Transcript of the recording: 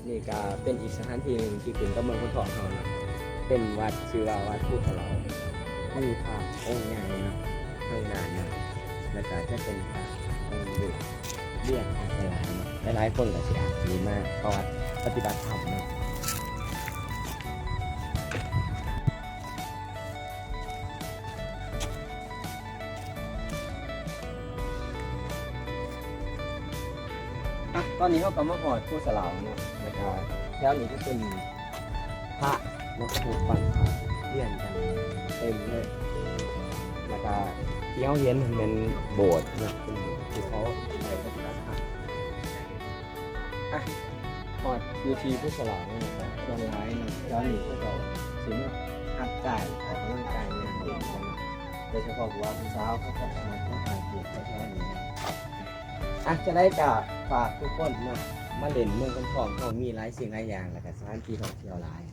นี่ก็เป็นอีกสถานที่หนึ่งที่ขึ้นกับเมืองคนทองเขาเนาะเป็นวัดชื่อว่าวัดพุทธเรามีพระองค์ใหญ่เนาะข้างหน้าเนาะแล้วก็จะเป็นพระองค์เล็กเรียกพระหลายเนาะหลายๆคนก็สิอาจมีมากประวัติปฏิบัติธรรมเนาะตอนนี้เขาก็มาหอดผู้สลาวเนาะแล้วก็แถวนี้ก็เป็นพระเนาะถูกฟังพระเรียนกันเต็มเลยแล้วก็ที่เขาเห็นมันเป็นโบสถ์เนาะเป็นโบสถ์ที่เขาใช้ปฏิบัติธรรมหอดอยู่ที่ผู้สลาวเนี่ยครับส่วนร้ายเนาะแถวนี้ก็จะสิมาหักจ่ายออกกำลังกายเนี่ยเด็กกันเนาะโดยเฉพาะว่าผู้สาวเขาจะมาต้องการเกียรติแถวนี้จะได้กับฝากทุกคนเนาะมาเล่นเมืองคนทองเขามีหลายสิ่งหลายอย่างแล้วก็สถานที่ท่องเที่ยวหลาย